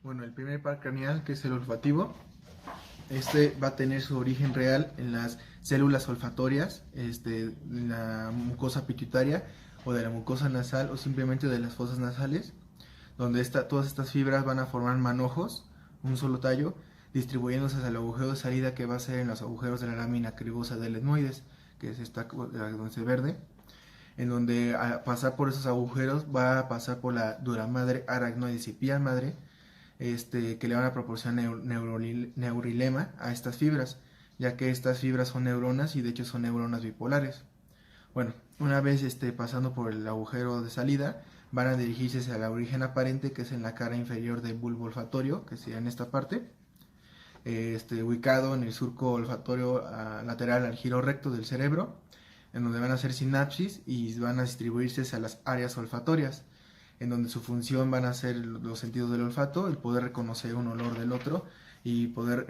Bueno, el primer par craneal, que es el olfativo, este va a tener su origen real en las células olfatorias, de la mucosa pituitaria o de la mucosa nasal o simplemente de las fosas nasales, donde todas estas fibras van a formar manojos, un solo tallo, distribuyéndose hacia el agujero de salida que va a ser en los agujeros de la lámina cribosa del etmoides, que es esta donde se verde, en donde al pasar por esos agujeros va a pasar por la dura madre, aracnoides y pía madre, que le van a proporcionar neurilema a estas fibras, ya que estas fibras son neuronas y de hecho son neuronas bipolares. Bueno, una vez pasando por el agujero de salida, van a dirigirse hacia el origen aparente, que es en la cara inferior del bulbo olfatorio, que sería en esta parte, ubicado en el surco olfatorio lateral al giro recto del cerebro, en donde van a hacer sinapsis y van a distribuirse hacia las áreas olfatorias, en donde su función van a ser los sentidos del olfato, el poder reconocer un olor del otro y poder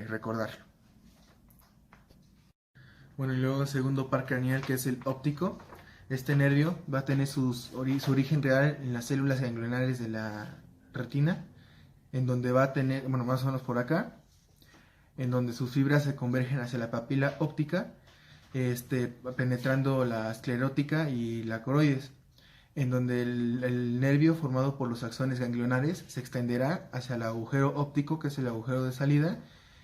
recordarlo. Bueno, y luego el segundo par craneal, que es el óptico. Este nervio va a tener su origen real en las células ganglionares de la retina, en donde va a tener, bueno, más o menos por acá, en donde sus fibras se convergen hacia la papila óptica, penetrando la esclerótica y la coroides, en donde el nervio formado por los axones ganglionares se extenderá hacia el agujero óptico, que es el agujero de salida,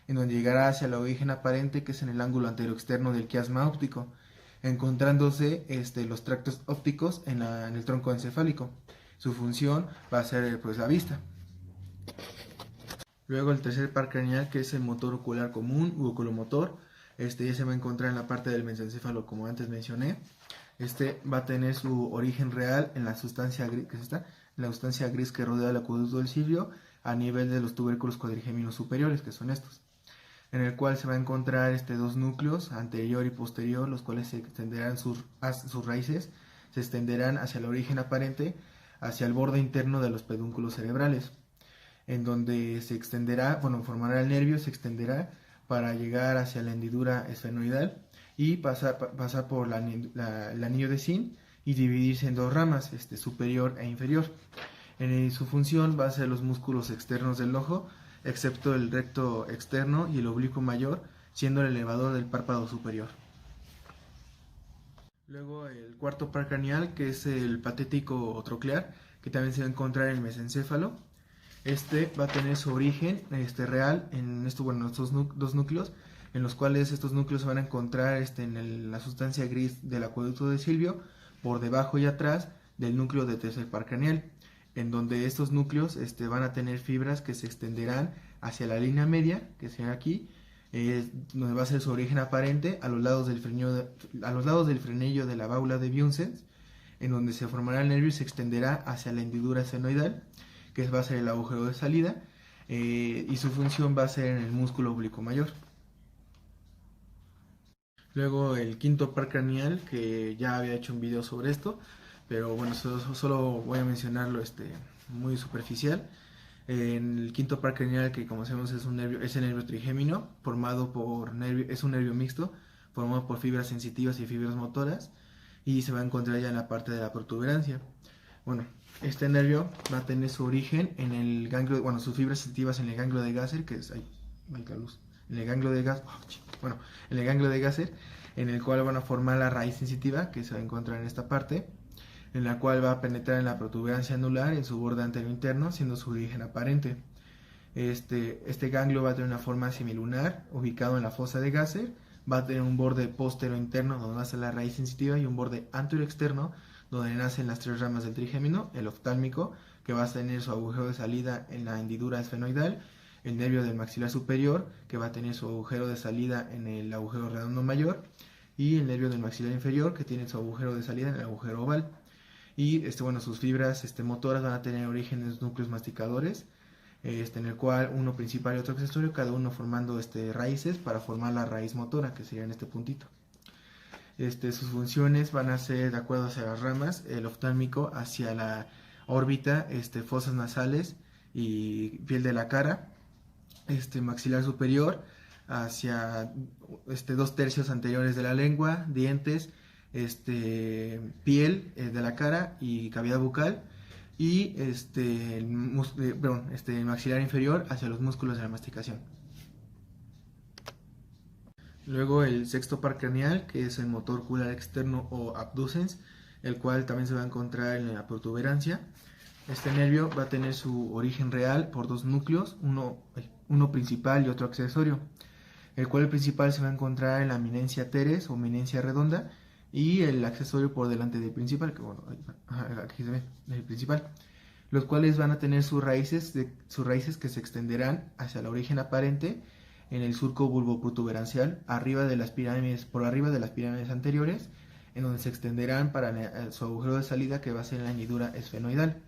en donde llegará hacia el origen aparente, que es en el ángulo anteroexterno del quiasma óptico, encontrándose los tractos ópticos en el tronco encefálico. Su función va a ser pues la vista. Luego el tercer par craneal, que es el motor ocular común u oculomotor, ya se va a encontrar en la parte del mesencéfalo, como antes mencioné. Va a tener su origen real en la sustancia gris, que es esta, la sustancia gris que rodea el acueducto del cilio, a nivel de los tubérculos cuadrigéminos superiores, que son estos, en el cual se va a encontrar dos núcleos, anterior y posterior, los cuales se extenderán sus raíces, se extenderán hacia el origen aparente, hacia el borde interno de los pedúnculos cerebrales, en donde se extenderá, bueno, formará el nervio, se extenderá para llegar hacia la hendidura esfenoidal y pasar por el anillo de Zinc y dividirse en dos ramas, superior e inferior. Su función va a ser los músculos externos del ojo, excepto el recto externo y el oblicuo mayor, siendo el elevador del párpado superior. Luego el cuarto par craneal, que es el patético troclear, que también se va a encontrar en el mesencéfalo. Va a tener su origen real en estos dos núcleos, en los cuales estos núcleos se van a encontrar en la sustancia gris del acueducto de Silvio, por debajo y atrás del núcleo de tercer par craneal, en donde estos núcleos van a tener fibras que se extenderán hacia la línea media, que será aquí, donde va a ser su origen aparente, a los lados del frenillo de la válvula de Bunsen, en donde se formará el nervio y se extenderá hacia la hendidura esfenoidal, que va a ser el agujero de salida, y su función va a ser en el músculo oblicuo mayor. Luego el quinto par craneal, que ya había hecho un video sobre esto, pero bueno, solo voy a mencionarlo muy superficial. En el quinto par craneal, que como sabemos es el nervio trigémino, es un nervio mixto, formado por fibras sensitivas y fibras motoras, y se va a encontrar ya en la parte de la protuberancia. Bueno, este nervio va a tener su origen en el ganglio, bueno, sus fibras sensitivas en el ganglio de Gasser, que es, la luz, en el ganglio de Gasser, en el ganglio de Gasser, en el cual van a formar la raíz sensitiva, que se va a encontrar en esta parte, en la cual va a penetrar en la protuberancia anular en su borde anterior interno, siendo su origen aparente. Este ganglio va a tener una forma semilunar, ubicado en la fosa de Gasser, va a tener un borde postero interno donde nace la raíz sensitiva y un borde anterior externo donde nacen las tres ramas del trigémino, el oftálmico, que va a tener su agujero de salida en la hendidura esfenoidal, el nervio del maxilar superior, que va a tener su agujero de salida en el agujero redondo mayor, y el nervio del maxilar inferior, que tiene su agujero de salida en el agujero oval. Y sus fibras motoras van a tener origen en los núcleos masticadores, en el cual uno principal y otro accesorio, cada uno formando raíces para formar la raíz motora, que sería en este puntito. Sus funciones van a ser de acuerdo hacia las ramas, el oftálmico hacia la órbita, fosas nasales y piel de la cara, maxilar superior hacia 2/3 anteriores de la lengua, dientes, piel de la cara y cavidad bucal, y el maxilar inferior hacia los músculos de la masticación. Luego el sexto par craneal, que es el motor ocular externo o abducens, el cual también se va a encontrar en la protuberancia. Este nervio va a tener su origen real por dos núcleos, uno principal y otro accesorio, el cual el principal se va a encontrar en la eminencia teres o eminencia redonda y el accesorio por delante del principal, que bueno, aquí se ve el principal, los cuales van a tener sus raíces que se extenderán hacia el origen aparente en el surco bulboprotuberancial, por arriba de las pirámides anteriores, en donde se extenderán para su agujero de salida, que va a ser la hendidura esfenoidal,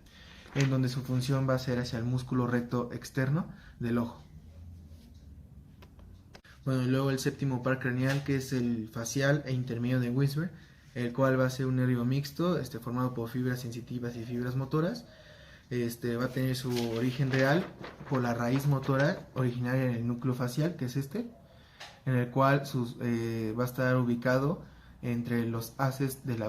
en donde su función va a ser hacia el músculo recto externo del ojo. Bueno, y luego el séptimo par craneal, que es el facial e intermedio de Whisper, el cual va a ser un nervio mixto, formado por fibras sensitivas y fibras motoras. Va a tener su origen real por la raíz motora originaria en el núcleo facial, que es en el cual va a estar ubicado entre los haces del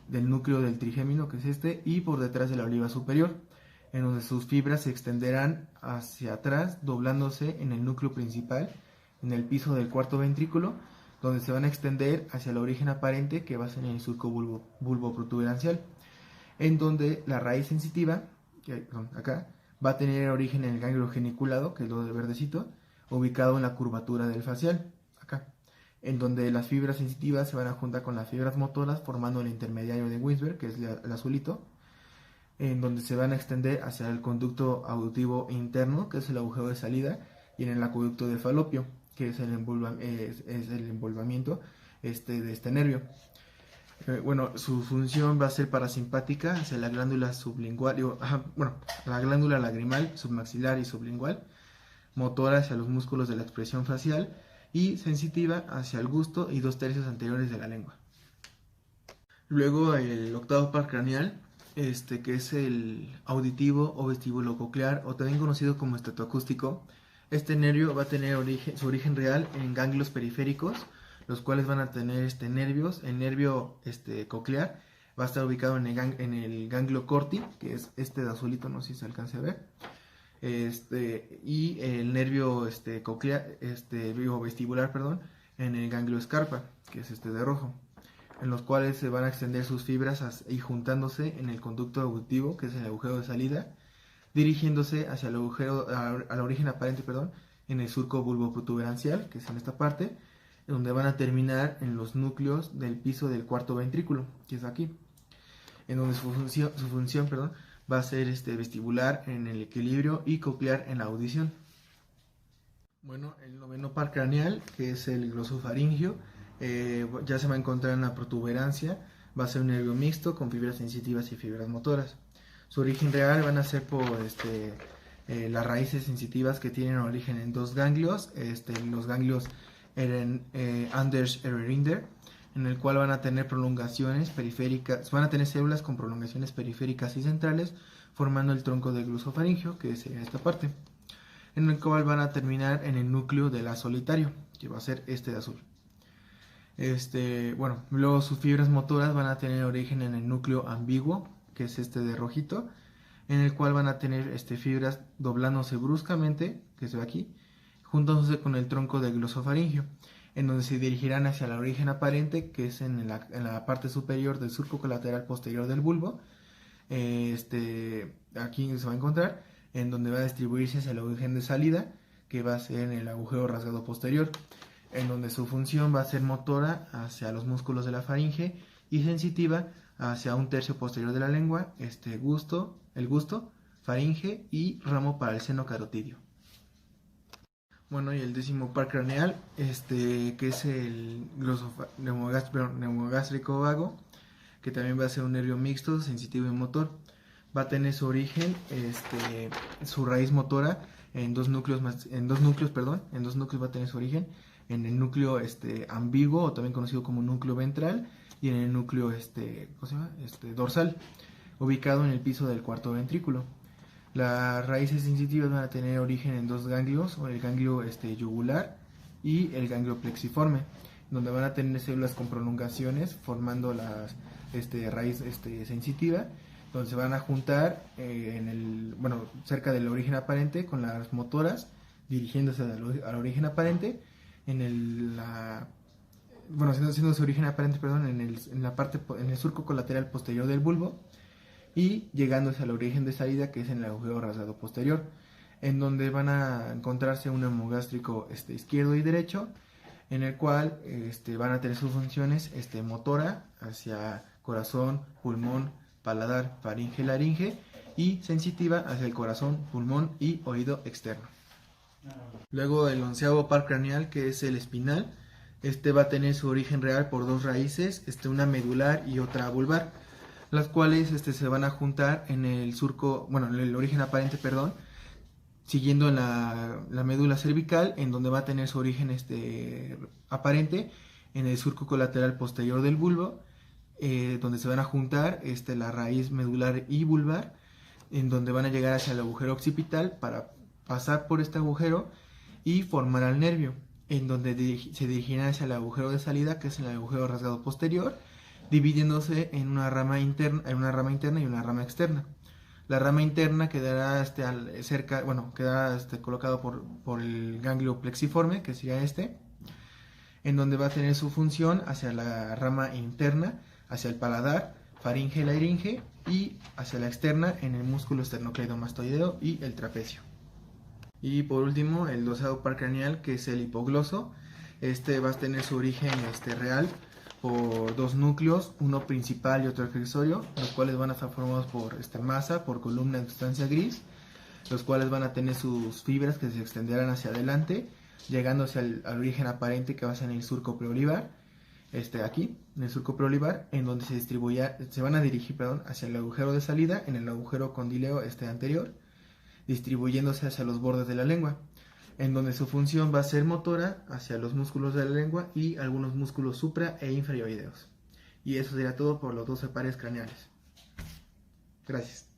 del núcleo del trigémino, que es y por detrás de la oliva superior, en donde sus fibras se extenderán hacia atrás, doblándose en el núcleo principal, en el piso del cuarto ventrículo, donde se van a extender hacia el origen aparente, que va a ser en el surco bulboprotuberancial, en donde la raíz sensitiva, acá, va a tener origen en el ganglio geniculado, que es lo de verdecito, ubicado en la curvatura del facial, acá, en donde las fibras sensitivas se van a juntar con las fibras motoras, formando el intermediario de Whisper, que es el azulito, en donde se van a extender hacia el conducto auditivo interno, que es el agujero de salida, y en el acueducto de falopio, que es el envolvamiento de este nervio. Bueno, su función va a ser parasimpática hacia la glándula sublingual, la glándula lagrimal, submaxilar y sublingual, motora hacia los músculos de la expresión facial y sensitiva hacia el gusto y 2/3 anteriores de la lengua. Luego el octavo par craneal, que es el auditivo o vestíbulo coclear, o también conocido como estetoacústico. Este nervio va a tener su origen real en ganglios periféricos, los cuales van a tener nervios. El nervio coclear va a estar ubicado en el ganglio corti, que es de azulito, no sé si se alcance a ver. Y el nervio coclear, vestibular, perdón, en el ganglio scarpa, que es de rojo, en los cuales se van a extender sus fibras y juntándose en el conducto auditivo, que es el agujero de salida, dirigiéndose hacia el al origen aparente, perdón, en el surco bulboprotuberancial, que es en esta parte, donde van a terminar en los núcleos del piso del cuarto ventrículo, que es aquí, en donde su función va a ser vestibular en el equilibrio y coclear en la audición. Bueno, el noveno par craneal, que es el glosofaringio, ya se va a encontrar en la protuberancia, va a ser un nervio mixto con fibras sensitivas y fibras motoras. Su origen real van a ser por las raíces sensitivas, que tienen origen en dos ganglios, los ganglios Anders Ehrerinder, en el cual van a tener prolongaciones periféricas, van a tener células con prolongaciones periféricas y centrales, formando el tronco del glosofaringio, que es esta parte, en el cual van a terminar en el núcleo del haz solitario, que va a ser de azul. Luego sus fibras motoras van a tener origen en el núcleo ambiguo, que es de rojito, en el cual van a tener fibras doblándose bruscamente, que se ve aquí, juntándose con el tronco del glosofaringio, en donde se dirigirán hacia el origen aparente, que es en la parte superior del surco colateral posterior del bulbo. Aquí se va a encontrar, en donde va a distribuirse hacia el origen de salida, que va a ser en el agujero rasgado posterior, en donde su función va a ser motora hacia los músculos de la faringe y sensitiva hacia 1/3 posterior de la lengua, el gusto, faringe y ramo para el seno carotidio. Bueno, y el décimo par craneal, que es el neumogástrico vago, que también va a ser un nervio mixto, sensitivo y motor. Va a tener su origen, su raíz motora en dos núcleos va a tener su origen en el núcleo ambiguo, o también conocido como núcleo ventral, y en el núcleo dorsal, ubicado en el piso del cuarto ventrículo. Las raíces sensitivas van a tener origen en dos ganglios, o el ganglio yugular y el ganglio plexiforme, donde van a tener células con prolongaciones formando raíz sensitiva, donde se van a juntar cerca del origen aparente con las motoras, dirigiéndose al origen aparente, siendo su origen aparente, perdón, en el surco colateral posterior del bulbo, y llegándose al origen de salida, que es en el agujero rasgado posterior, en donde van a encontrarse un hemogástrico izquierdo y derecho, en el cual van a tener sus funciones motora hacia corazón, pulmón, paladar, faringe, laringe, y sensitiva hacia el corazón, pulmón y oído externo. Luego el 11º par craneal, que es el espinal. Va a tener su origen real por dos raíces, una medular y otra vulvar, las cuales se van a juntar en el surco, en el origen aparente, perdón, siguiendo en la médula cervical, en donde va a tener su origen aparente en el surco colateral posterior del bulbo, donde se van a juntar la raíz medular y vulvar, en donde van a llegar hacia el agujero occipital para pasar por este agujero y formar al nervio, en donde se dirigirá hacia el agujero de salida, que es el agujero rasgado posterior, dividiéndose en una rama interna y una rama externa. La rama interna quedará quedará colocado por el ganglio plexiforme, que sería en donde va a tener su función hacia la rama interna, hacia el paladar, faringe, laringe, y hacia la externa en el músculo esternocleidomastoideo y el trapecio. Y por último, el 12º par craneal, que es el hipogloso. Va a tener su origen real por dos núcleos, uno principal y otro accesorio, los cuales van a estar formados por masa, por columna de sustancia gris, los cuales van a tener sus fibras que se extenderán hacia adelante, llegando hacia el origen aparente, que va a ser en el surco preolivar, aquí, en el surco preolivar, en donde se van a dirigir, hacia el agujero de salida, en el agujero condíleo anterior, distribuyéndose hacia los bordes de la lengua, en donde su función va a ser motora hacia los músculos de la lengua y algunos músculos supra e infraoideos. Y eso sería todo por los 12 pares craneales. Gracias.